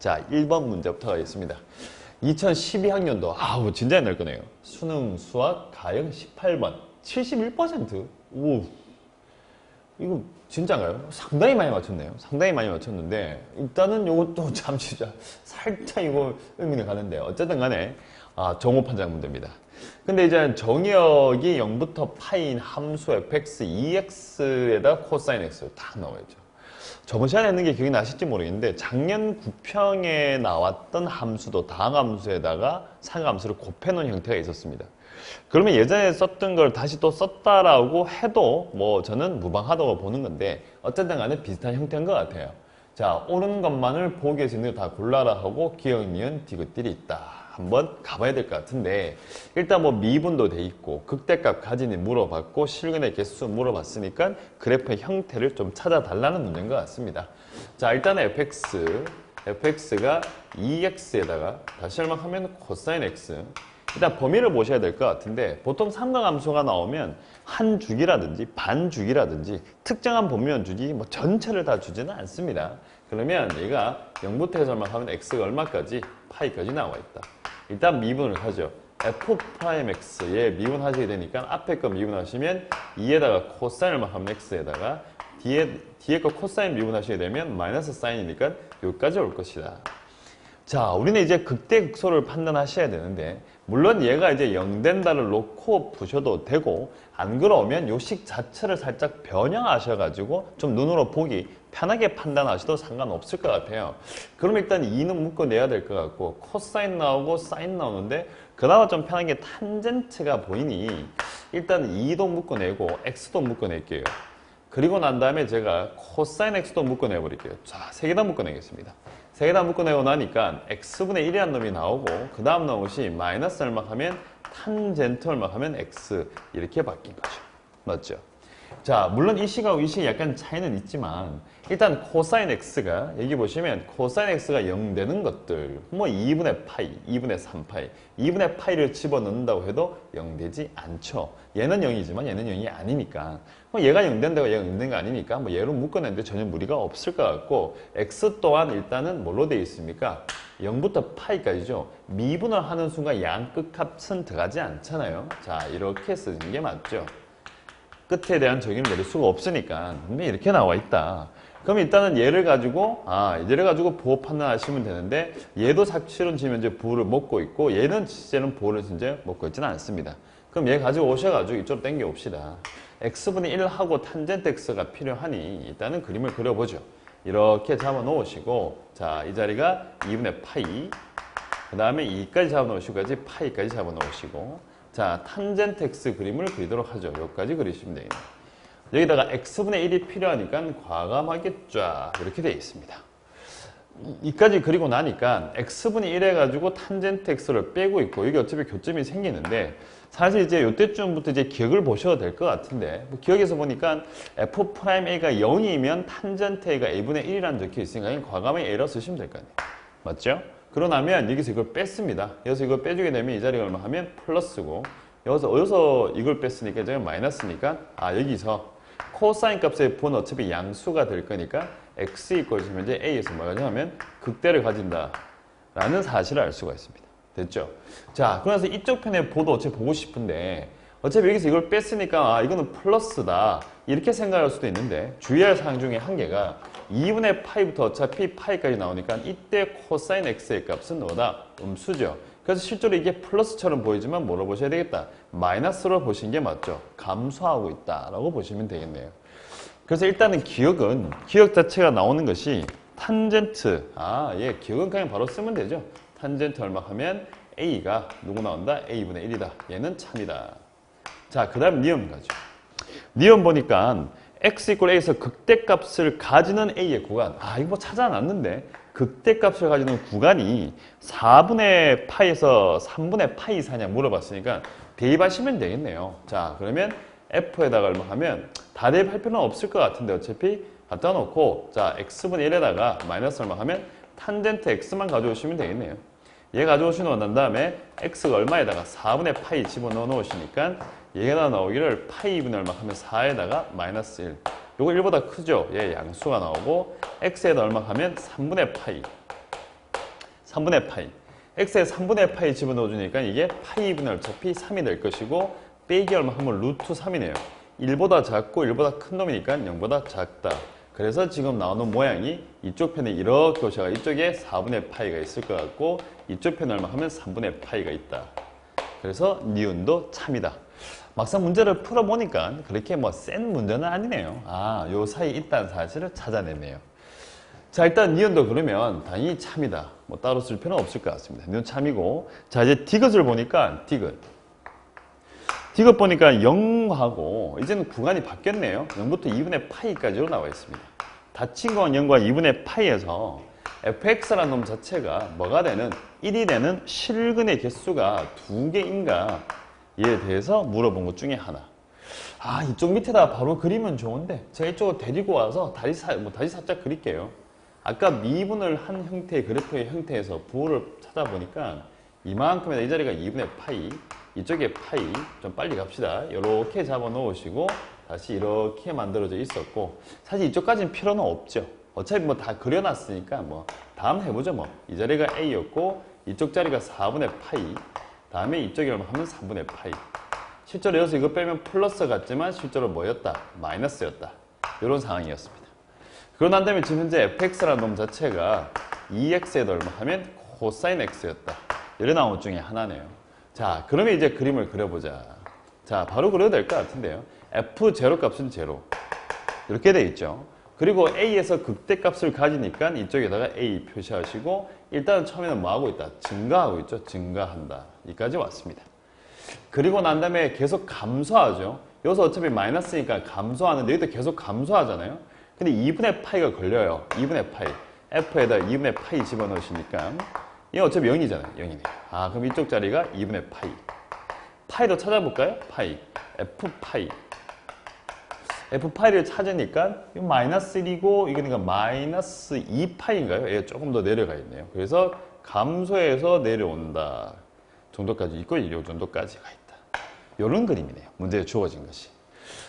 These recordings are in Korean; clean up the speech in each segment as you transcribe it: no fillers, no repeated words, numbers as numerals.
자, 1번 문제부터 가겠습니다. 2012학년도, 아우, 진짜 옛날 거네요. 수능, 수학, 가형 18번. 71%? 오, 이거 진짜인가요? 상당히 많이 맞췄네요. 상당히 많이 맞췄는데, 일단은 요것도 참 진짜 살짝 이거 의미는 가는데, 어쨌든 간에, 정오 판정 문제입니다. 근데 이제 정의역이 0부터 파인 함수 fx, ex에다 코사인 x 다 나와있죠. 저번 시간에 했는 게 기억이 나실지 모르겠는데 작년 9평에 나왔던 함수도 다항함수에다가 상함수를 곱해놓은 형태가 있었습니다. 그러면 예전에 썼던 걸 다시 또 썼다라고 해도 뭐 저는 무방하다고 보는 건데 어쨌든 간에 비슷한 형태인 것 같아요. 자, 옳은 것만을 보기 위해서 있는 거 다 골라라 하고 기억, 니은, 디귿들이 있다. 한번 가봐야 될 것 같은데 일단 뭐 미분도 돼 있고 극대값 가진이 물어봤고 실근의 개수 물어봤으니까 그래프의 형태를 좀 찾아달라는 문제인 것 같습니다. 자, 일단 fx가 2x에다가 다시 설명하면 코사인 x. 일단 범위를 보셔야 될 것 같은데 보통 삼각함수가 나오면 한 주기라든지 반 주기라든지 특정한 범위만 주지 뭐 전체를 다 주지는 않습니다. 그러면 얘가 0부터 해서 설명하면 x가 얼마까지? 파이까지 나와 있다. 일단 미분을 하죠. f'x에 미분하시게 되니까 앞에 거 미분하시면 2에다가 코사인을 하면 x에다가 뒤에 거 코사인 미분하시게 되면 마이너스 사인이니까 여기까지 올 것이다. 자, 우리는 이제 극대극소를 판단하셔야 되는데 물론 얘가 이제 0 된다를 놓고 푸셔도 되고 안 그러면 요 식 자체를 살짝 변형하셔가지고 좀 눈으로 보기 편하게 판단하셔도 상관없을 것 같아요. 그럼 일단 2는 묶어내야 될 것 같고 코사인 나오고 사인 나오는데 그나마 좀 편한 게 탄젠트가 보이니 일단 2도 묶어내고 x도 묶어낼게요. 그리고 난 다음에 제가 코사인 x도 묶어내버릴게요. 자, 3개 다 묶어내겠습니다. 3개 다 묶어내고 나니까 x분의 1이라는 놈이 나오고 그 다음 나온 것이 마이너스 얼마 하면 탄젠트 얼마 하면 x 이렇게 바뀐 거죠. 맞죠? 자, 물론 이 식하고 이 식이 약간 차이는 있지만 일단 코사인 x가 여기 보시면 코사인 x가 0 되는 것들 뭐 2분의 파이, 2분의 3파이, 2분의 파이를 집어넣는다고 해도 0 되지 않죠. 얘는 0이지만 얘는 0이 아니니까 뭐 얘가 0 된다고 얘가 0 된 거 아니니까 뭐 얘로 묶어내는데 전혀 무리가 없을 것 같고 x 또한 일단은 뭘로 되어 있습니까? 0부터 파이까지죠. 미분을 하는 순간 양끝값은 들어가지 않잖아요. 자, 이렇게 쓰는 게 맞죠. 끝에 대한 정의를 내릴 수가 없으니까 분명히 이렇게 나와 있다. 그럼 일단은 얘를 가지고 부호 판단하시면 되는데 얘도 사실은 지금 현재 부호를 먹고 있고 얘는 실제는 부호를 현재 먹고 있지는 않습니다. 그럼 얘 가지고 오셔가지고 이쪽으로 당겨 봅시다. x분의 1하고 탄젠트 x가 필요하니 일단은 그림을 그려보죠. 이렇게 잡아 놓으시고 자, 이 자리가 2분의 파이 그 다음에 2까지 잡아 놓으시고 파이까지 잡아 놓으시고 자, 탄젠트 x 그림을 그리도록 하죠. 여기까지 그리시면 되겠네요. 여기다가 x분의 1이 필요하니까 과감하게 쫙 이렇게 되어 있습니다. 이까지 그리고 나니까 x분의 1 해가지고 탄젠트 x를 빼고 있고 여기 어차피 교점이 생기는데 사실 이제 요때쯤부터 이제 기억을 보셔도 될 것 같은데 뭐 기억에서 보니까 f'a가 0이면 탄젠트 a가 a분의 1이라는 적혀 있으니까 과감하게 a로 쓰시면 될 거 아니에요. 맞죠? 그러나면 여기서 이걸 뺐습니다. 여기서 이걸 빼주게 되면 이 자리가 얼마 하면 플러스고 여기서 이걸 뺐으니까 이제 마이너스니까 여기서 코사인 값의 본 어차피 양수가 될 거니까 x 이퀄 현재 a에서 뭐가 하면 극대를 가진다 라는 사실을 알 수가 있습니다. 됐죠? 자, 그래서 이쪽 편의 보도 어차피 보고 싶은데 어차피 여기서 이걸 뺐으니까 이거는 플러스다 이렇게 생각할 수도 있는데 주의할 사항 중에 한 개가 2분의 파이부터 어차피 파이까지 나오니까 이때 코사인 x의 값은 뭐다? 음수죠. 그래서 실제로 이게 플러스처럼 보이지만 뭐로 보셔야 되겠다? 마이너스로 보시는 게 맞죠. 감소하고 있다라고 보시면 되겠네요. 그래서 일단은 기억 자체가 나오는 것이 탄젠트. 예, 기억은 그냥 바로 쓰면 되죠. 탄젠트 얼마 하면 a가 누구 나온다? a분의 1이다. 얘는 참이다. 자, 그 다음 니은 가죠. 니은 보니까 x 이퀄 a에서 극대값을 가지는 a의 구간. 이거 뭐 찾아놨는데 극대값을 가지는 구간이 4분의 파이에서 3분의 파이 이사냐 물어봤으니까 대입하시면 되겠네요. 자, 그러면 f에다가 얼마 하면 다 대입할 필요는 없을 것 같은데 어차피 갖다 놓고 자, x분의 1에다가 마이너스 얼마 하면 탄젠트 x만 가져오시면 되겠네요. 얘 가져오시고 난 다음에 x가 얼마에다가 4분의 파이 집어넣어 놓으시니까 얘가 나오기를 파이 2분의 얼마 하면 4에다가 마이너스 1. 요거 1보다 크죠? 얘 양수가 나오고 x에다 얼마 하면 3분의 파이. 3분의 파이. x에 3분의 파이 집어넣어주니까 이게 파이 분의 어차피 3이 될 것이고 빼기 얼마 하면 루트 3이네요. 1보다 작고 1보다 큰 놈이니까 0보다 작다. 그래서 지금 나오는 모양이 이쪽 편에 이렇게 오셔가 이쪽에 4분의 파이가 있을 것 같고 이쪽 편에 얼마 하면 3분의 파이가 있다. 그래서 니은도 참이다. 막상 문제를 풀어보니까 그렇게 뭐 센 문제는 아니네요. 아, 요 사이에 있다는 사실을 찾아내네요. 자, 일단 니은도 그러면 당연히 참이다. 뭐 따로 쓸 필요는 없을 것 같습니다. 니은 참이고. 자, 이제 디귿을 보니까 디귿 보니까 0하고 이제는 구간이 바뀌었네요. 0부터 2분의 파이까지로 나와 있습니다. 닫힌 건 0과 2분의 파이에서 fx라는 놈 자체가 뭐가 되는 1이 되는 실근의 개수가 2개인가 에 대해서 물어본 것 중에 하나. 아, 이쪽 밑에다 바로 그리면 좋은데 제가 이쪽으로 데리고 와서 다시 살짝 그릴게요. 아까 미분을 한 형태의 그래프의 형태에서 부호를 찾아보니까 이만큼에다 이 자리가 2분의 파이, 이쪽에 파이, 좀 빨리 갑시다. 이렇게 잡아 놓으시고 다시 이렇게 만들어져 있었고 사실 이쪽까지는 필요는 없죠. 어차피 뭐 다 그려놨으니까 뭐 다음 해보죠 뭐. 이 자리가 A였고 이쪽 자리가 4분의 파이, 다음에 이쪽에 얼마 하면 3분의 파이. 실제로 여기서 이거 빼면 플러스 같지만 실제로 뭐였다? 마이너스였다. 이런 상황이었습니다. 그러고 난 다음에 지금 현재 fx라는 놈 자체가 2x에다 얼마 하면 코사인 x였다. 이래 나온 것 중에 하나네요. 자, 그러면 이제 그림을 그려보자. 자, 바로 그려도 될 것 같은데요. f0 값은 0. 이렇게 돼 있죠. 그리고 a에서 극대값을 가지니까 이쪽에다가 a 표시하시고 일단은 처음에는 뭐 하고 있다? 증가하고 있죠. 증가한다. 여기까지 왔습니다. 그리고 난 다음에 계속 감소하죠. 여기서 어차피 마이너스니까 감소하는데 여기도 계속 감소하잖아요. 근데 2분의 파이가 걸려요. 2분의 파이. f에다 2분의 파이 집어넣으시니까 이게 어차피 0이잖아요. 0이네. 아, 그럼 이쪽 자리가 2분의 파이. 파이로 찾아볼까요? 파이. f파이. f파이를 찾으니까 이 마이너스 1이고 이게 그러니까 마이너스 2파이인가요? 얘가 조금 더 내려가 있네요. 그래서 감소해서 내려온다 정도까지 있고 이 정도까지 가 있다. 이런 그림이네요. 문제에 주어진 것이.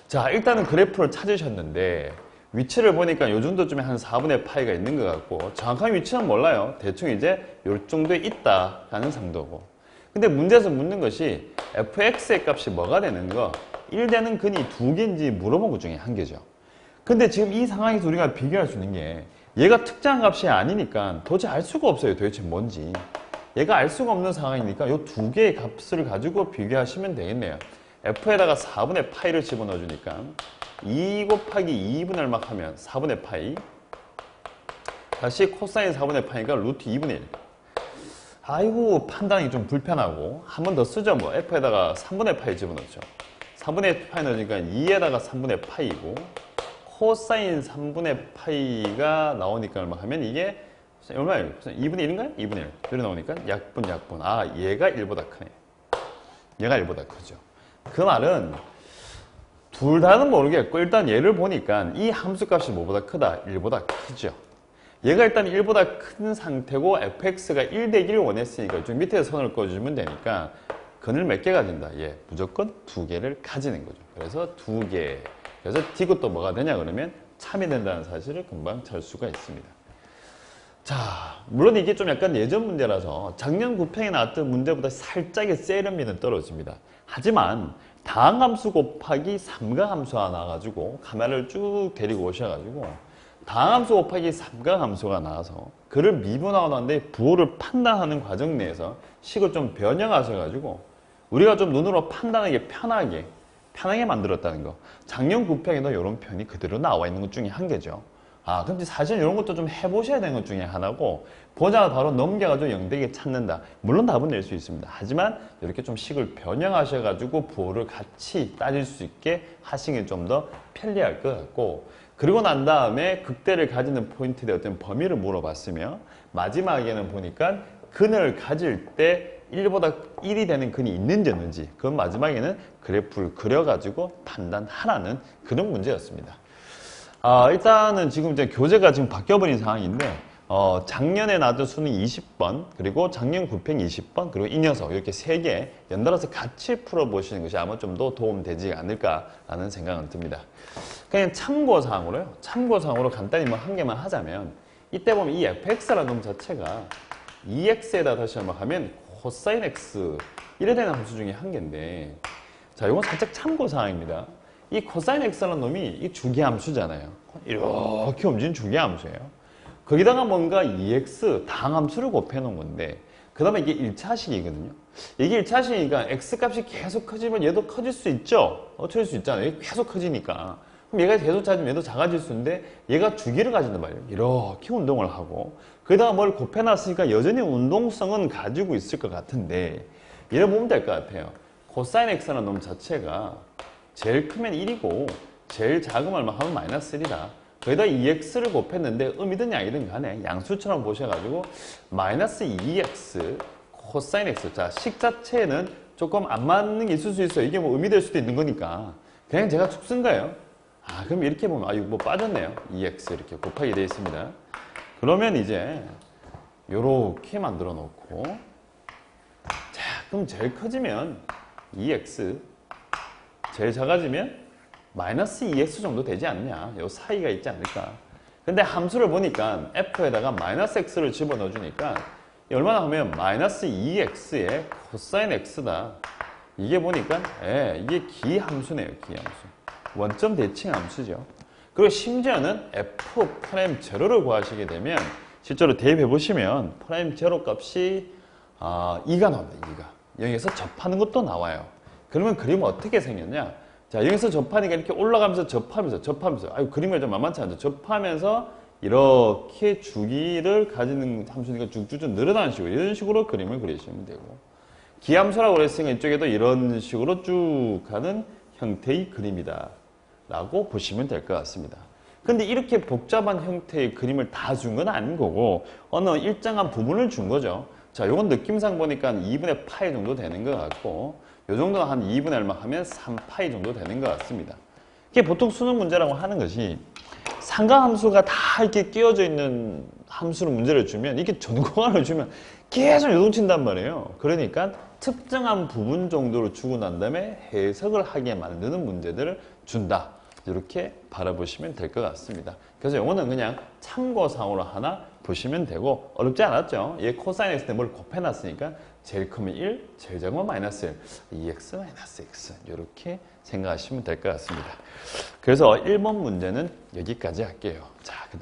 자, 일단은 그래프를 찾으셨는데 위치를 보니까 요 정도쯤에 한 4분의 파이가 있는 것 같고 정확한 위치는 몰라요. 대충 이제 요 정도에 있다 라는 상도고. 근데 문제에서 묻는 것이 fx의 값이 뭐가 되는 거 1되는 근이 2개인지 물어본 것 중에 한 개죠. 근데 지금 이 상황에서 우리가 비교할 수 있는 게 얘가 특정한 값이 아니니까 도저히 알 수가 없어요. 도대체 뭔지. 얘가 알 수가 없는 상황이니까 이 2개의 값을 가지고 비교하시면 되겠네요. f에다가 4분의 파이를 집어넣어 주니까 2 곱하기 2분의 얼마 하면 4분의 파이 다시 코사인 4분의 파이가 루트 2분의 1. 아이고 판단이 좀 불편하고 한 번 더 쓰죠. 뭐 f에다가 3분의 파이 집어넣죠. 3분의 파이 넣으니까 2에다가 3분의 파이고 코사인 3분의 파이가 나오니까 얼마 하면 이게 얼마예요? 2분의 1인가요? 2분의 1. 이렇게 나오니까 약분. 아, 얘가 1보다 크네. 얘가 1보다 크죠. 그 말은 둘 다는 모르겠고 일단 얘를 보니까 이 함수값이 뭐보다 크다? 1보다 크죠. 얘가 일단 1보다 큰 상태고 fx가 1 되기를 원했으니까 좀 밑에 선을 꺼주면 되니까 근을 몇 개 가진다? 예, 무조건 2개를 가지는 거죠. 그래서 2개. 그래서 디귿도 뭐가 되냐 그러면 참이 된다는 사실을 금방 찾을 수가 있습니다. 자, 물론 이게 좀 약간 예전 문제라서 작년 9평에 나왔던 문제보다 살짝의 세련미는 떨어집니다. 하지만 다항함수 곱하기 삼각함수가 나와가지고 카메라를 쭉 데리고 오셔가지고 다항함수 곱하기 삼각함수가 나와서 그를 미분하고 나는데 부호를 판단하는 과정 내에서 식을 좀 변형하셔가지고 우리가 좀 눈으로 판단하기 편하게 만들었다는 거. 작년 9평에도 이런 편이 그대로 나와 있는 것 중에 한 개죠. 아, 근데 사실 이런 것도 좀 해보셔야 되는 것 중에 하나고 보자마자 바로 넘겨가지고 영대게 찾는다. 물론 답은 낼 수 있습니다. 하지만 이렇게 좀 식을 변형하셔가지고 부호를 같이 따질 수 있게 하시는 게 좀 더 편리할 것 같고 그리고 난 다음에 극대를 가지는 포인트에 어떤 범위를 물어봤으며 마지막에는 보니까 근을 가질 때 1보다 1이 되는 근이 있는지 없는지 그건 마지막에는 그래프를 그려가지고 판단하라는 그런 문제였습니다. 일단은 지금 이제 교재가 지금 바뀌어버린 상황인데 작년에 나왔던 수능 20번 그리고 작년 9평 20번 그리고 이 녀석 이렇게 3개 연달아서 같이 풀어보시는 것이 아마 좀 더 도움되지 않을까라는 생각은 듭니다. 그냥 참고사항으로 간단히 뭐 한 개만 하자면 이때 보면 이 fx라는 놈 자체가 2x에다 다시 한번 하면 코사인 x 이래 되는 함수 중에 한 개인데, 자, 이건 살짝 참고사항입니다. 이 코사인 x라는 놈이 이 주기함수잖아요. 이렇게 움직이는 주기함수예요. 거기다가 뭔가 2x 당함수를 곱해 놓은 건데, 그 다음에 이게 1차식이거든요. 이게 1차식이니까 x값이 계속 커지면 얘도 커질 수 있죠? 어쩔 수 있잖아요. 얘 계속 커지니까. 그럼 얘가 계속 작으면 얘도 작아질 수 있는데, 얘가 주기를 가진단 말이에요. 이렇게 운동을 하고, 거기다가 뭘 곱해놨으니까 여전히 운동성은 가지고 있을 것 같은데, 이래 보면 될 것 같아요. 코사인 x라는 놈 자체가 제일 크면 1이고, 제일 작으면 얼마 하면 마이너스 1이다. 거기다 2x를 곱했는데 음이든 양이든 간에 양수처럼 보셔가지고 마이너스 2x 코사인 x. 자, 식 자체는 조금 안 맞는 게 있을 수 있어요. 이게 뭐 음이 될 수도 있는 거니까 그냥 제가 쭉 쓴 거예요. 아, 그럼 이렇게 보면 이거 뭐 빠졌네요. 2x 이렇게 곱하게 되어 있습니다. 그러면 이제 요렇게 만들어 놓고, 자, 그럼 제일 커지면 2x, 제일 작아지면 마이너스 2x 정도 되지 않냐. 요 사이가 있지 않을까. 근데 함수를 보니까 f에다가 마이너스 x를 집어넣어 주니까 얼마나 하면 마이너스 2x의 코사인 x다. 이게 보니까 이게 기함수네요. 기함수. 원점 대칭 함수죠. 그리고 심지어는 f 프라임 제로를 구하시게 되면 실제로 대입해 보시면 프라임 제로 값이 2가 나옵니다. 2가. 여기서 접하는 것도 나와요. 그러면 그림은 어떻게 생겼냐? 자, 여기서 접하니까 이렇게 올라가면서 접하면서 아유, 그림이 좀 만만치 않죠. 접하면서 이렇게 주기를 가지는 함수니까 쭉쭉쭉 늘어나는 식으로, 이런 식으로 그림을 그리시면 되고, 기함수라고 그랬으니까 이쪽에도 이런 식으로 쭉 가는 형태의 그림이다 라고 보시면 될 것 같습니다. 근데 이렇게 복잡한 형태의 그림을 다 준 건 아닌 거고, 어느 일정한 부분을 준 거죠. 자, 요건 느낌상 보니까 2분의 파이 정도 되는 것 같고, 요 정도는 한 2분의 얼마 하면 3파이 정도 되는 것 같습니다. 이게 보통 수능 문제라고 하는 것이, 상가함수가 다 이렇게 끼워져 있는 함수로 문제를 주면, 이게 전공안을 주면 계속 요동친단 말이에요. 그러니까 특정한 부분 정도로 주고 난 다음에 해석을 하게 만드는 문제들을 준다. 이렇게 바라보시면 될 것 같습니다. 그래서 이거는 그냥 참고사항으로 하나 보시면 되고, 어렵지 않았죠? 얘 코사인 x 때 뭘 곱해놨으니까 제일 크면 1, 제일 작으면 마이너스 1, 2x 마이너스 x 이렇게 생각하시면 될 것 같습니다. 그래서 1번 문제는 여기까지 할게요. 자, 그다음